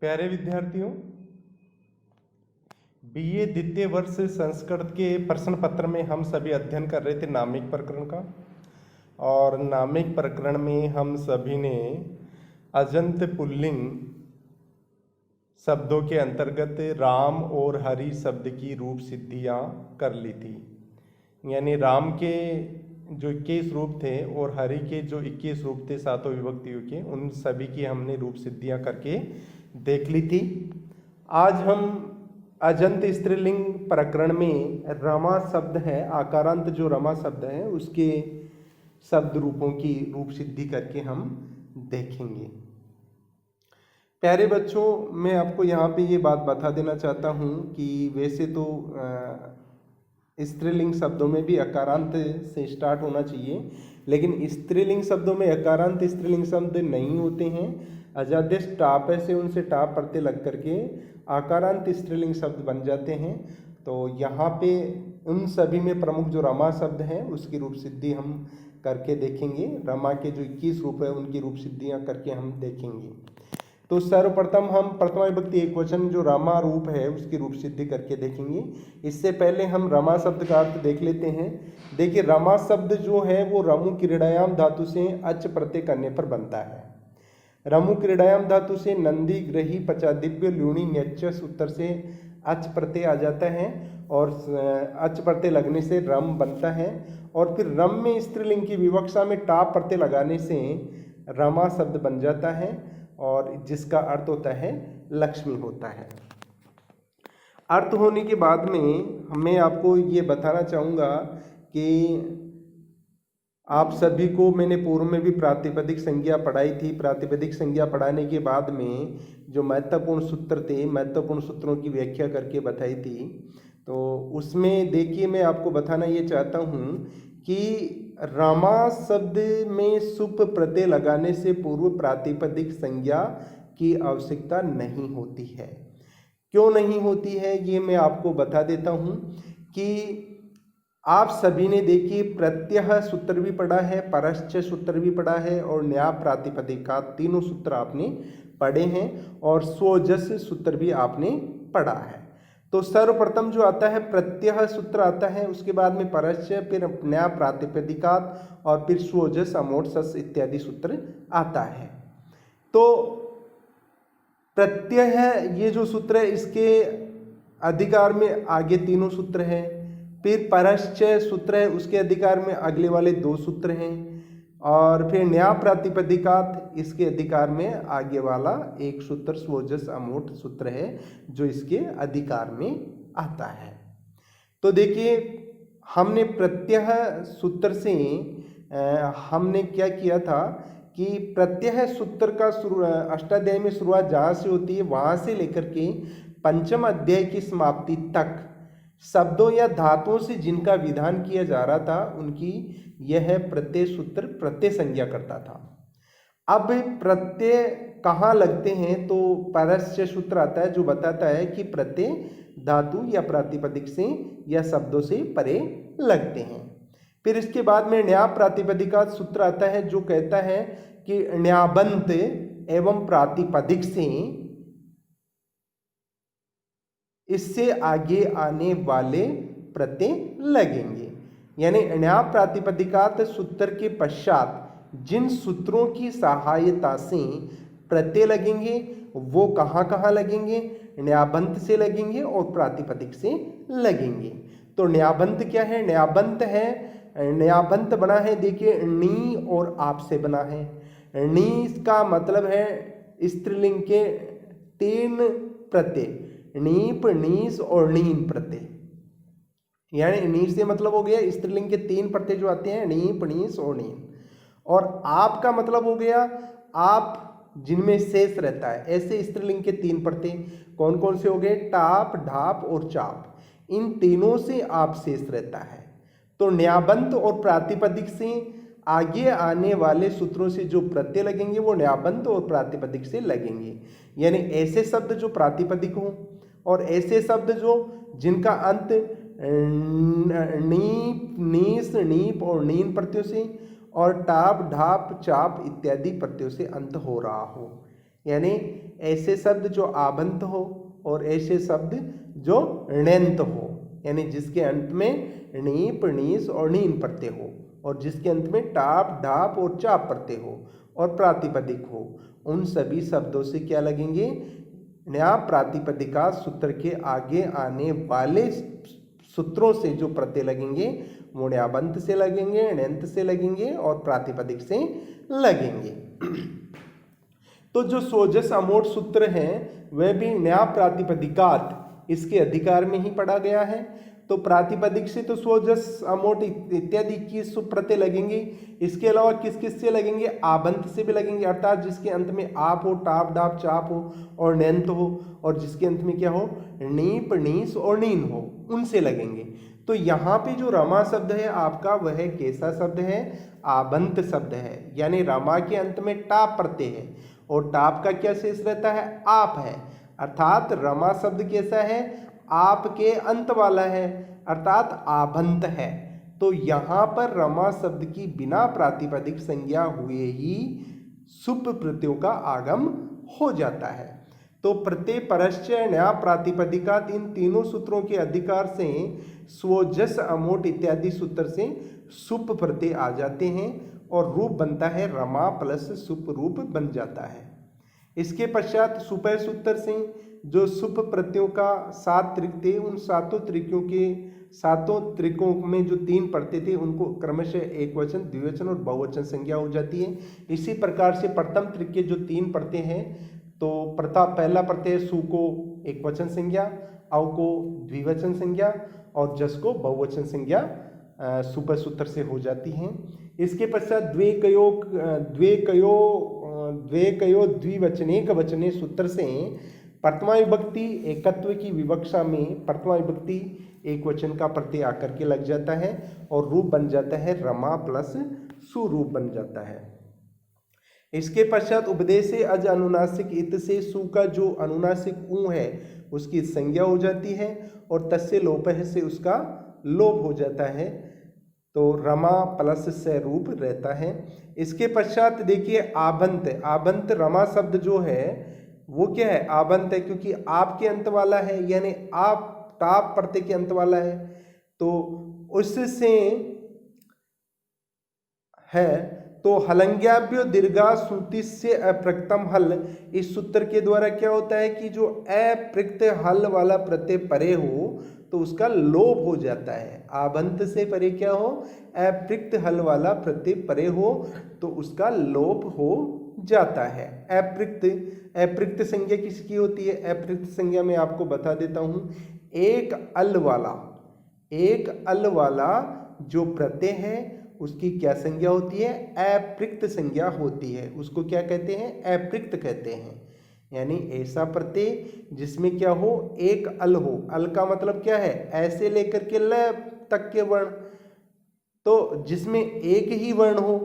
प्यारे विद्यार्थियों, बीए द्वितीय वर्ष संस्कृत के प्रश्न पत्र में हम सभी अध्ययन कर रहे थे नामिक प्रकरण का। और नामिक प्रकरण में हम सभी ने अजंत पुल्लिंग शब्दों के अंतर्गत राम और हरि शब्द की रूप सिद्धियां कर ली थी। यानी राम के जो 21 रूप थे और हरि के जो 21 रूप थे सातों विभक्तियों के, उन सभी की हमने रूप सिद्धियां करके देख ली थी। आज हम अजंत स्त्रीलिंग प्रकरण में रमा शब्द है, आकारांत जो रमा शब्द है उसके शब्द रूपों की रूप सिद्धि करके हम देखेंगे। प्यारे बच्चों, मैं आपको यहाँ पे ये बात बता देना चाहता हूँ कि वैसे तो स्त्रीलिंग शब्दों में भी अकारांत से स्टार्ट होना चाहिए, लेकिन स्त्रीलिंग शब्दों में अकारांत स्त्रीलिंग शब्द नहीं होते हैं। अजादेश टाप से उनसे टाप प्रत्यय लग करके आकारांत स्त्रीलिंग शब्द बन जाते हैं। तो यहाँ पे उन सभी में प्रमुख जो रमा शब्द है उसकी रूप सिद्धि हम करके देखेंगे। रमा के जो 21 रूप है उनकी रूप सिद्धियाँ करके हम देखेंगे। तो सर्वप्रथम हम प्रथमा विभक्ति एकवचन जो रमा रूप है उसकी रूप सिद्धि करके देखेंगे। इससे पहले हम रमा शब्द का अर्थ देख लेते हैं। देखिए, रमा शब्द जो है वो रमु क्रीड़ायाम धातु से अच प्रत्यय करने पर बनता है। रमु क्रीड़ायाम धातु से नंदी ग्रही पचा दिव्य लूणी न्यच सूत्र से अच प्रत्यय आ जाता है और अच प्रत्यय लगने से रम बनता है। और फिर रम में स्त्रीलिंग की विवक्षा में टाप प्रत्यय लगाने से रमा शब्द बन जाता है और जिसका अर्थ होता है लक्ष्मी होता है। अर्थ होने के बाद में मैं आपको ये बताना चाहूँगा कि आप सभी को मैंने पूर्व में भी प्रातिपदिक संज्ञा पढ़ाई थी। प्रातिपदिक संज्ञा पढ़ाने के बाद में जो महत्वपूर्ण सूत्र थे, महत्वपूर्ण सूत्रों की व्याख्या करके बताई थी। तो उसमें देखिए, मैं आपको बताना ये चाहता हूँ कि रमा शब्द में सुप प्रत्यय लगाने से पूर्व प्रातिपदिक संज्ञा की आवश्यकता नहीं होती है। क्यों नहीं होती है ये मैं आपको बता देता हूँ कि आप सभी ने देखिए प्रत्यय सूत्र भी पढ़ा है, परश्च सूत्र भी पढ़ा है और न्याय प्रातिपदिका तीनों सूत्र आपने पढ़े हैं और स्वजस सूत्र भी आपने पढ़ा है। तो सर्वप्रथम जो आता है प्रत्यय सूत्र आता है, उसके बाद में परश्च, फिर न्याय प्रातिपदिकात और फिर स्वजस अमोट सस इत्यादि सूत्र आता है। तो प्रत्यय है ये जो सूत्र है इसके अधिकार में आगे तीनों सूत्र हैं। फिर परश्च सूत्र है उसके अधिकार में अगले वाले दो सूत्र हैं और फिर न्याय प्रातिपदिकात इसके अधिकार में आगे वाला एक सूत्र स्वजस अमोट सूत्र है जो इसके अधिकार में आता है। तो देखिए, हमने प्रत्यय सूत्र से हमने क्या किया था कि प्रत्यय सूत्र का अष्टाध्याय में शुरुआत जहाँ से होती है वहाँ से लेकर के पंचम अध्याय की समाप्ति तक शब्दों या धातुओं से जिनका विधान किया जा रहा था उनकी यह प्रत्यय सूत्र प्रत्यय संज्ञा करता था। अब प्रत्यय कहाँ लगते हैं तो परश्च सूत्र आता है जो बताता है कि प्रत्यय धातु या प्रातिपदिक से या शब्दों से परे लगते हैं। फिर इसके बाद में न्याय प्रातिपदिका सूत्र आता है जो कहता है कि न्याबंत एवं प्रातिपदिक से इससे आगे आने वाले प्रत्यय लगेंगे। यानी न्याय प्रातिपदिकात सूत्र के पश्चात जिन सूत्रों की सहायता से प्रत्यय लगेंगे वो कहाँ कहाँ लगेंगे, न्याबंत से लगेंगे और प्रातिपदिक से लगेंगे। तो न्याबंत क्या है? न्याबंत है, न्याबंत बना है देखिए नी और आप से बना है। नी का मतलब है स्त्रीलिंग के 3 प्रत्यय, नीप, नीस और नीन प्रत्यय। यानी नीस से मतलब हो गया स्त्रीलिंग के 3 प्रत्यय जो आते हैं नीप, नीस और नीन। और आप का मतलब हो गया आप जिनमें शेष रहता है। ऐसे स्त्रीलिंग के 3 प्रत्यय कौन कौन से हो गए? टाप, ढाप और चाप। इन तीनों से आप शेष रहता है। तो न्याबंत और प्रातिपदिक से आगे आने वाले सूत्रों से जो प्रत्यय लगेंगे वो न्याबंत और प्रातिपदिक से लगेंगे। यानी ऐसे शब्द जो प्रातिपदिक हों और ऐसे शब्द जो जिनका अंत नीप, नीस, नीप और नीन प्रत्ययों से और टाप, ढाप, चाप इत्यादि प्रत्ययों से अंत हो रहा हो, यानी ऐसे शब्द जो आबंत हो और ऐसे शब्द जो णेंत हो, यानी जिसके अंत में णीप णीस और नीन प्रत्यय हो और जिसके अंत में टाप ढाप और चाप प्रत्यय हो और प्रातिपदिक हो, उन सभी शब्दों से क्या लगेंगे, ण्या प्रातिपदिका सूत्र के आगे आने वाले सूत्रों से जो प्रत्यय लगेंगे वो ण्यांत से लगेंगे, णेंत से लगेंगे और प्रातिपदिक से लगेंगे। तो जो सोजस अमोट सूत्र हैं वह भी ण्या प्रातिपदिकात इसके अधिकार में ही पढ़ा गया है। तो प्रातिपदिक से तो सोजस अमोट इत्यादि 21 प्रत्यय लगेंगे। इसके अलावा किस किस से लगेंगे, आबंत से भी लगेंगे, अर्थात जिसके अंत में आप हो, टाप डाप चाप हो और णेंत हो और जिसके अंत में क्या हो, णीप णीस और नीन हो, उनसे लगेंगे। तो यहाँ पे जो रमा शब्द है आपका वह कैसा शब्द है, आबंत शब्द है, यानी रमा के अंत में टाप प्रत्यय है और टाप का क्या शेष रहता है, आप है, अर्थात रमा शब्द कैसा है, आप के अंत वाला है, अर्थात आबंत है। तो यहाँ पर रमा शब्द की बिना प्रातिपदिक संज्ञा हुए ही सुप प्रत्ययों का आगम हो जाता है। तो प्रत्यय परश्चय ण्या प्रातिपदिकात इन तीनों सूत्रों के अधिकार से स्वजस अमोट इत्यादि सूत्र से सुप प्रत्यय आ जाते हैं और रूप बनता है रमा प्लस सुप रूप बन जाता है। इसके पश्चात सुपय सूत्र से जो सुप प्रत्ययों का 7 त्रिक थे, उन सातों त्रिकों के सातों त्रिकों में जो 3 प्रत्यय थे उनको क्रमशः एकवचन, द्विवचन और बहुवचन संज्ञा हो जाती है। इसी प्रकार से प्रथम त्रिक के जो 3 प्रत्यय हैं, तो पहला प्रत्यय सु को एकवचन संज्ञा, अव को द्विवचन संज्ञा और जस को बहुवचन संज्ञा सुपय सूत्र से हो जाती हैं। इसके पश्चात द्वे द्विवचनेक वचने सूत्र से प्रथमा विभक्ति एकत्व की विवक्षा में प्रथमा विभक्ति एक वचन का प्रत्यय आकर के लग जाता है और रूप बन जाता है रमा प्लस सुरूप बन जाता है। इसके पश्चात उपदेश से अज अनुनासिक इत से सु का जो अनुनासिक ऊ है उसकी संज्ञा हो जाती है और तस्य लोपः से उसका लोप हो जाता है, तो रमा प्लस से रूप रहता है। इसके पश्चात देखिए आबंत, आबंत रमा शब्द जो है वो क्या है, आबंत है, क्योंकि आपके अंत वाला है, यानी आप टाप प्रत्यय के अंत वाला है, तो उससे है। तो हलंग्याभ्यो दीर्घा सूति से अप्रक्तम हल, इस सूत्र के द्वारा क्या होता है कि जो अप्रक्त हल वाला प्रत्यय परे हो तो उसका लोप हो जाता है। आबंत से परे क्या हो, अप्रक्त हल वाला प्रत्यय परे हो तो उसका लोप हो जाता है। अप्रक्त संज्ञा किसकी होती है, अप्रक्त संज्ञा में आपको बता देता हूं, एक अल वाला जो प्रत्यय है उसकी क्या संज्ञा होती है, अप्रक्त संज्ञा होती है, उसको क्या कहते हैं, अप्रक्त कहते हैं। यानी ऐसा प्रत्यय जिसमें क्या हो, एक अल हो, अल का मतलब क्या है, ऐसे लेकर के ल तक के वर्ण, तो जिसमें एक ही वर्ण हो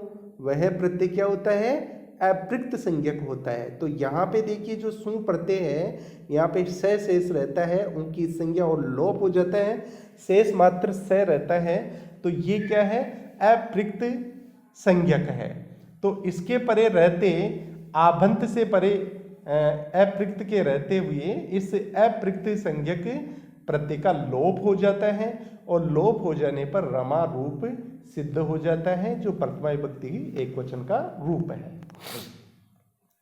वह प्रत्यय क्या होता है, अप्रक्त संज्ञक होता है। तो यहाँ पे देखिए जो सु प्रत्यय है यहाँ पे स शेष रहता है, उनकी संज्ञा और लोप हो जाता है, शेष मात्र स रहता है, तो ये क्या है, अप्रक्त संज्ञक है। तो इसके परे रहते, आबंत से परे अप्रक्त के रहते हुए इस अप्रक्त संज्ञक प्रत्यय का लोप हो जाता है और लोप हो जाने पर रमा रूप सिद्ध हो जाता है, जो प्रथमा विभक्ति एक वचन का रूप है।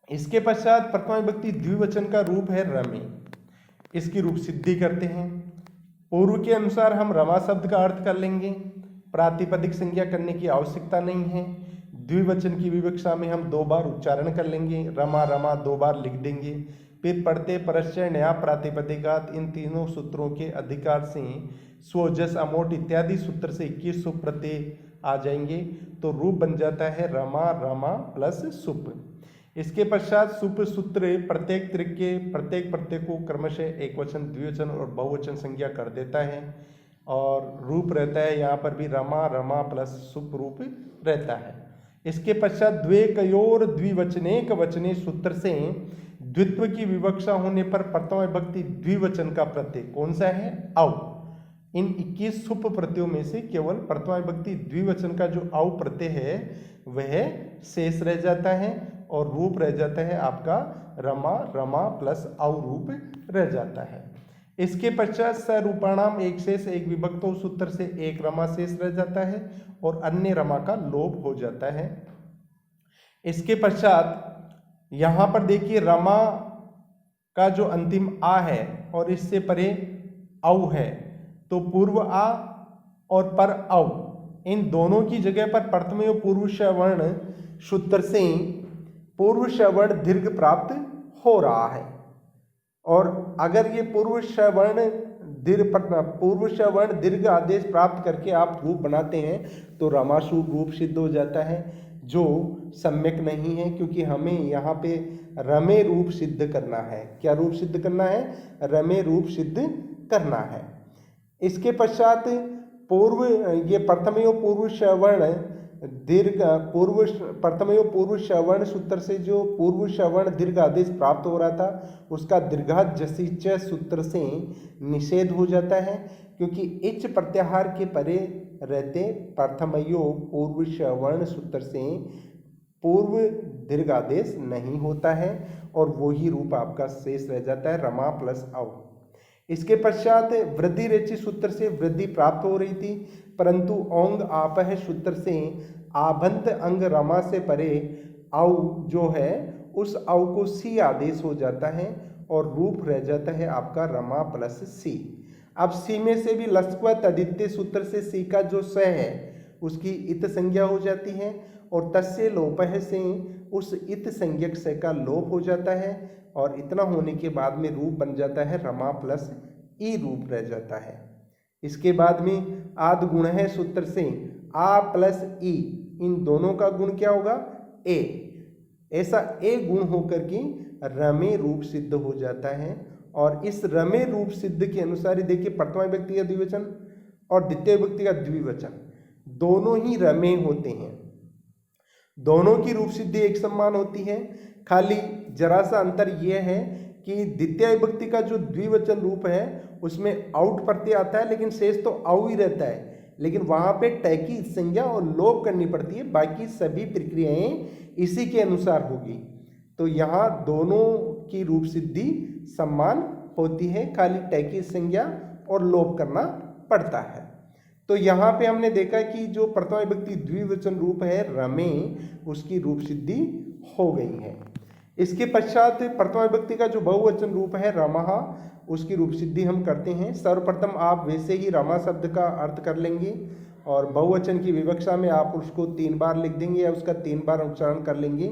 इसके पश्चात प्रथमा विभक्ति द्विवचन का रूप है रमे, इसकी रूप सिद्धि करते हैं। पूर्व के अनुसार हम रमा शब्द का अर्थ कर लेंगे, प्रातिपदिक संज्ञा करने की आवश्यकता नहीं है। द्विवचन की विवक्षा में हम 2 बार उच्चारण कर लेंगे, रमा रमा 2 बार लिख देंगे। फिर पढ़ते परश्चय न्या प्रातिपदिकात इन तीनों सूत्रों के अधिकार से स्वजस अमोट इत्यादि सूत्र से 21 सुप प्रत्यय आ जाएंगे, तो रूप बन जाता है रमा रमा प्लस सुप। इसके पश्चात सुप सूत्र प्रत्येक त्रिक के प्रत्येक प्रत्यय को क्रमशः एक वचन, द्विवचन और बहुवचन संज्ञा कर देता है और रूप रहता है यहाँ पर भी रमा रमा प्लस सुप रूप रहता है। इसके पश्चात द्वेकयोर द्विवचनेक वचने सूत्र से द्वित्व की विवक्षा होने पर प्रथमा विभक्ति द्विवचन का प्रत्यय कौन सा है, अव। इन 21 सुप प्रत्ययों में से केवल प्रथमा विभक्ति द्विवचन का जो अव प्रत्यय है वह शेष रह जाता है और रूप रह जाता है आपका रमा, रमा प्लस औ रूप रह जाता है। इसके पश्चात सरूपाणाम एक शेष एक विभक्त सूत्र से एक रमा शेष रह जाता है और अन्य रमा का लोप हो जाता है। इसके पश्चात यहाँ पर देखिए रमा का जो अंतिम आ है और इससे परे औ है, तो पूर्व आ और पर औ इन दोनों की जगह पर प्रथम पूर्व सवर्ण सूत्र से पूर्व सवर्ण दीर्घ प्राप्त हो रहा है। और अगर ये पूर्व सवर्ण दीर्घ आदेश प्राप्त करके आप रूप बनाते हैं तो रमाशु रूप सिद्ध हो जाता है, जो सम्यक नहीं है, क्योंकि हमें यहाँ पे रमे रूप सिद्ध करना है। क्या रूप सिद्ध करना है? रमे रूप सिद्ध करना है। इसके पश्चात प्रथमयो पूर्व सवर्ण सूत्र से जो पूर्व सवर्ण दीर्घ आदेश प्राप्त हो रहा था उसका दीर्घात जसिच सूत्र से निषेध हो जाता है, क्योंकि इच प्रत्याहार के परे रहते प्रथमयो पूर्व सवर्ण सूत्र से पूर्व दीर्घ आदेश नहीं होता है और वही रूप आपका शेष रह जाता है रमा प्लस औ। इसके पश्चात वृद्धि रेचि सूत्र से वृद्धि प्राप्त हो रही थी, परंतु ओंग आपह सूत्र से आभंत अंग रमा से परे औ जो है उस औ को सी आदेश हो जाता है और रूप रह जाता है आपका रमा प्लस सी। अब सी में से भी लस्व तदित्य सूत्र से सी का जो स है उसकी इत संज्ञा हो जाती है और तस्य लोपह से उस इत संज्ञक से का लोप हो जाता है और इतना होने के बाद में रूप बन जाता है रमा प्लस ई रूप रह जाता है। इसके बाद में आद गुण है सूत्र से आ प्लस ई, इन दोनों का गुण क्या होगा? ए। ऐसा ए गुण होकर के रमे रूप सिद्ध हो जाता है और इस रमे रूप सिद्ध के अनुसार ही देखिए प्रथमा विभक्ति का द्विवचन और द्वितीय विभक्ति का द्विवचन दोनों ही रमे होते हैं, दोनों की रूप सिद्धि एक समान होती है। खाली जरा सा अंतर यह है कि द्वितीय विभक्ति का जो द्विवचन रूप है उसमें आउट प्रत्यय आता है लेकिन शेष तो औ ही रहता है, लेकिन वहां पे टै की संज्ञा और लोप करनी पड़ती है, बाकी सभी प्रक्रियाएं इसी के अनुसार होगी। तो यहाँ दोनों की रूप सिद्धि समान होती है, खाली टै की संज्ञा और लोप करना पड़ता है। तो यहाँ पे हमने देखा कि जो प्रथमा विभक्ति द्विवचन रूप है रमे, उसकी रूप सिद्धि हो गई है। इसके पश्चात प्रथमा विभक्ति का जो बहुवचन रूप है रमः, उसकी रूप सिद्धि हम करते हैं। सर्वप्रथम आप वैसे ही रमा शब्द का अर्थ कर लेंगे और बहुवचन की विवक्षा में आप उसको 3 बार लिख देंगे या उसका 3 बार उच्चारण कर लेंगे।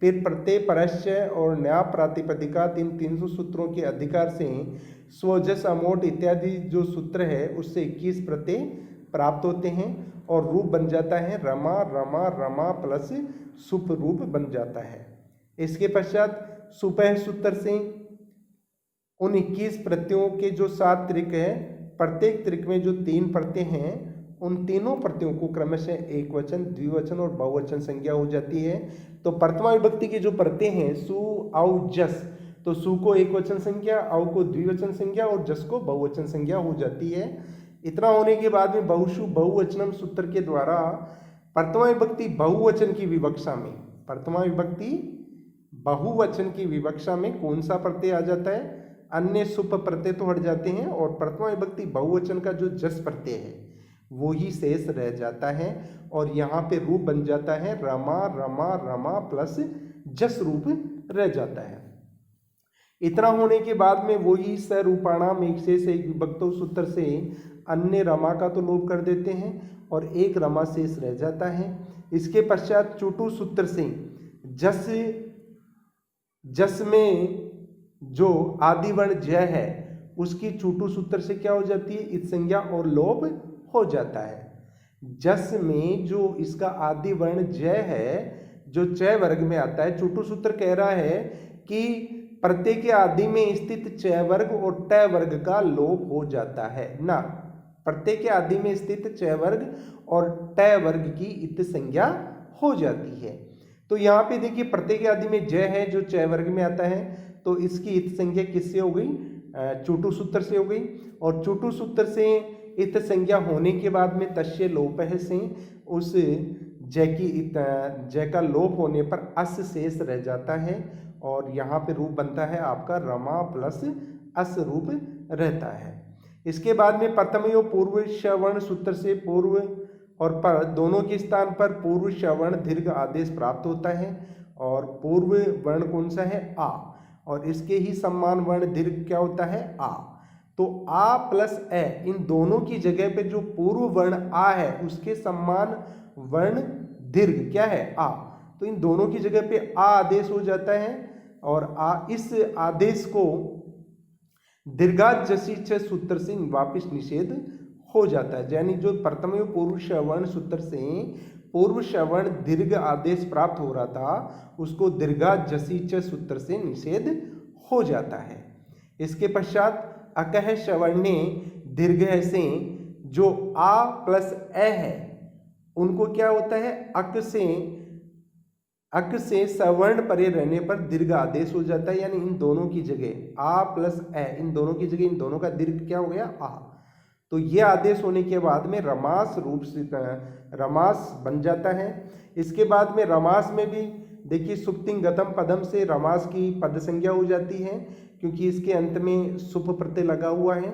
फिर प्रत्यय, परस्य और न्याय प्रातिपदिका 300 सूत्रों के अधिकार से स्वजस, अमोट इत्यादि जो सूत्र है उससे 21 प्रत्यय प्राप्त होते हैं और रूप बन जाता है रमा, रमा, रमा प्लस सुप रूप बन जाता है। इसके पश्चात सुपह सूत्र से उन 21 प्रत्ययों के जो 7 त्रिक है, प्रत्येक त्रिक में जो 3 प्रत्यय हैं उन तीनों प्रत्ययों को क्रमशः एक वचन, द्विवचन और बहुवचन संज्ञा हो जाती है। तो प्रथमा विभक्ति के जो प्रत्यय हैं सु, औ, जस, तो सु को एक वचन संज्ञा, औ को द्विवचन संज्ञा और जस को बहुवचन संज्ञा हो जाती है। इतना होने के बाद में बहुषु बहुवचनम सूत्र के द्वारा प्रथमा विभक्ति बहुवचन की विवक्षा में, प्रथमा विभक्ति बहुवचन की विवक्षा में कौन सा प्रत्यय आ जाता है? अन्य सुप प्रत्यय तो हट जाते हैं और प्रथमा विभक्ति बहुवचन का जो जस प्रत्यय है वो ही शेष रह जाता है और यहाँ पे रूप बन जाता है रमा, रमा, रमा प्लस जस रूप रह जाता है। इतना होने के बाद में वही सरूपाणाम एक शेष एक विभक्तो सूत्र से अन्य रमा का तो लोप कर देते हैं और एक रमा शेष रह जाता है। इसके पश्चात चुटु सूत्र से जस में जो आदि वर्ण जय है उसकी चुटु सूत्र से क्या हो जाती है? इत संज्ञा और लोप हो जाता है। जस में जो इसका आदि वर्ण जय है जो चय वर्ग में आता है, चुटु सूत्र कह रहा है कि प्रत्यय के आदि में स्थित चय वर्ग और टय वर्ग का लोप हो जाता है ना, प्रत्यय के आदि में स्थित चय वर्ग और टय वर्ग की इत संज्ञा हो जाती है। तो यहाँ पे देखिए प्रत्यय के आदि में जय है जो चय वर्ग में आता है, तो इसकी इत संज्ञा किससे हो गई? चुटु सूत्र से हो गई और चुटु सूत्र से इत संज्ञा होने के बाद में तस्य लोपह से उस जय का लोप होने पर अस शेष रह जाता है और यहाँ पे रूप बनता है आपका रमा प्लस अस रूप रहता है। इसके बाद में प्रथम यो पूर्व श्रवण सूत्र से पूर्व और पर दोनों के स्थान पर पूर्व श्रवण दीर्घ आदेश प्राप्त होता है और पूर्व वर्ण कौन सा है आ, और इसके ही सम्मान वर्ण दीर्घ क्या होता है आ। तो आ प्लस ए इन दोनों की जगह पे जो पूर्व वर्ण आ है उसके सम्मान वर्ण दीर्घ क्या है आ, तो इन दोनों की जगह पे आ आदेश हो जाता है और इस आदेश को दीर्घात जसी च सूत्र से वापिस निषेध हो जाता है। यानी जो प्रथम पूर्व श्रवण सूत्र से पूर्व श्रवण दीर्घ आदेश प्राप्त हो रहा था उसको दीर्घात जसी च सूत्र से निषेध हो जाता है। इसके पश्चात अकह श्रवण्य दीर्घ से जो आ प्लस ए है उनको क्या होता है अक से सवर्ण परे रहने पर दीर्घ आदेश हो जाता है। यानी इन दोनों की जगह आ प्लस ए इन दोनों की जगह इन दोनों का दीर्घ क्या हो गया आ। तो ये आदेश होने के बाद में रमास रूप से रमास बन जाता है। इसके बाद में रमास में भी देखिए सुप्तिंग गतम पदम से रमास की पद संज्ञा हो जाती है क्योंकि इसके अंत में सुप प्रत्यय लगा हुआ है।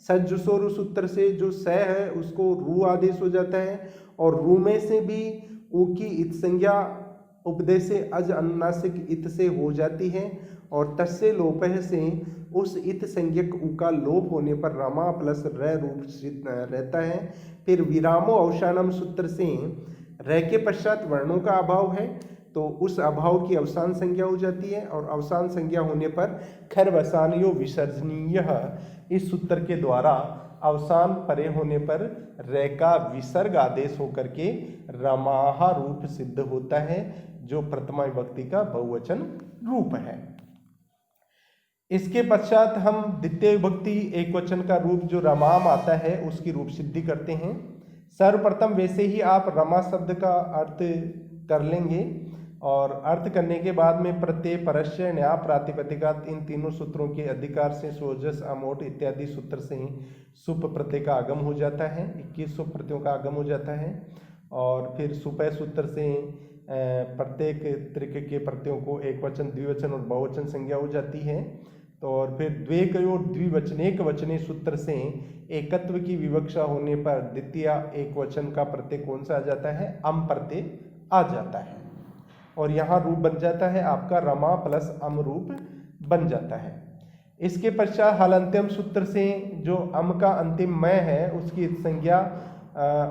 सज्जुसोरु सूत्र से जो स है उसको रू आदेश हो जाता है और रू में से भी ऊ की इत संज्ञा उपदेश से अज अनुनासिक इत से हो जाती है और तस्य लोपह से उस इत संज्ञक उ का लोप होने पर रमा प्लस र रूप रहता है। फिर विरामो अवसानम सूत्र से र के पश्चात वर्णों का अभाव है तो उस अभाव की अवसान संज्ञा हो जाती है और अवसान संज्ञा होने पर खरवसानयो विसर्जनीय इस सूत्र के द्वारा अवसान परे होने पर रे का विसर्ग आदेश होकर के रमाहा रूप सिद्ध होता है जो प्रथमा विभक्ति का बहुवचन रूप है। इसके पश्चात हम द्वितीय विभक्ति एक वचन का रूप जो रमाम आता है उसकी रूप सिद्धि करते हैं। सर्वप्रथम वैसे ही आप रमा शब्द का अर्थ कर लेंगे और अर्थ करने के बाद में प्रत्यय परस्य न्याय प्रातिपदिका इन तीनों सूत्रों के अधिकार से सोजस अमोट इत्यादि सूत्र से सुप प्रत्यय का आगम हो जाता है। 21 सुप प्रत्ययों का आगम हो जाता है और फिर सुपय सूत्र से प्रत्येक त्रिक के प्रत्ययों को एक वचन द्विवचन और बहुवचन संज्ञा हो जाती है। तो और फिर द्वेकयोर द्विवचनेक वचने सूत्र से एकत्व की विवक्षा होने पर द्वितीय एक वचन का प्रत्यय कौन सा आ जाता है अम प्रत्यय आ जाता है और यहाँ रूप बन जाता है आपका रमा प्लस अम रूप बन जाता है। इसके पश्चात हलंत्यम सूत्र से जो अम का अंतिम मय है उसकी संज्ञा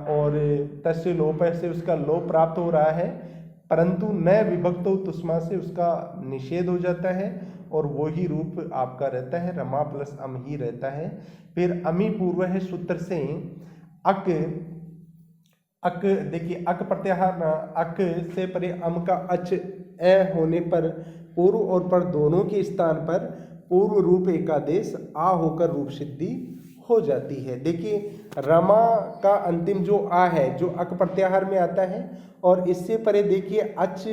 और तस्य लोप से उसका लोप प्राप्त हो रहा है परंतु न विभक्तो तुष्मा से उसका निषेध हो जाता है और वही रूप आपका रहता है रमा प्लस अम ही रहता है। फिर अमी पूर्व है सूत्र से अक देखिए अक प्रत्याहार अक से परे अम का अच ए होने पर पूर्व और पर दोनों के स्थान पर पूर्व रूप एकादेश आ होकर रूप सिद्धि हो जाती है। देखिए रमा का अंतिम जो आ है जो अक प्रत्याहार में आता है और इससे परे देखिए अच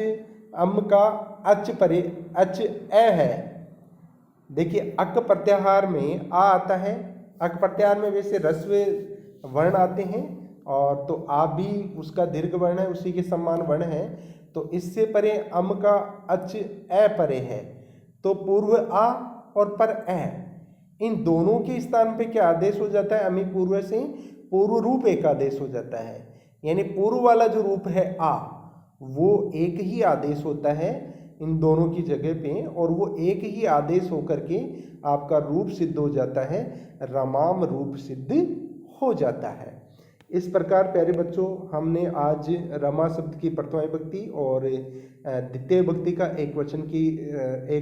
अम का अच परे अच ए है। देखिए अक प्रत्याहार में आ आता है। अक प्रत्याहार में वैसे रस्व वर्ण आते हैं और तो आ भी उसका दीर्घ वर्ण है उसी के समान वर्ण है। तो इससे परे अम का अच ए परे है तो पूर्व आ और पर ए इन दोनों के स्थान पे क्या आदेश हो जाता है अमी पूर्व से पूर्व रूप एक आदेश हो जाता है। यानी पूर्व वाला जो रूप है आ वो एक ही आदेश होता है इन दोनों की जगह पे और वो एक ही आदेश होकर के आपका रूप सिद्ध हो जाता है रमाम रूप सिद्ध हो जाता है। इस प्रकार प्यारे बच्चों हमने आज रमा शब्द की प्रथमा विभक्ति और द्वितीय विभक्ति का एक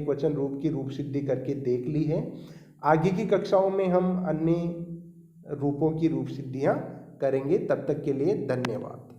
वचन रूप की रूप सिद्धि करके देख ली है। आगे की कक्षाओं में हम अन्य रूपों की रूप सिद्धियां करेंगे। तब तक के लिए धन्यवाद।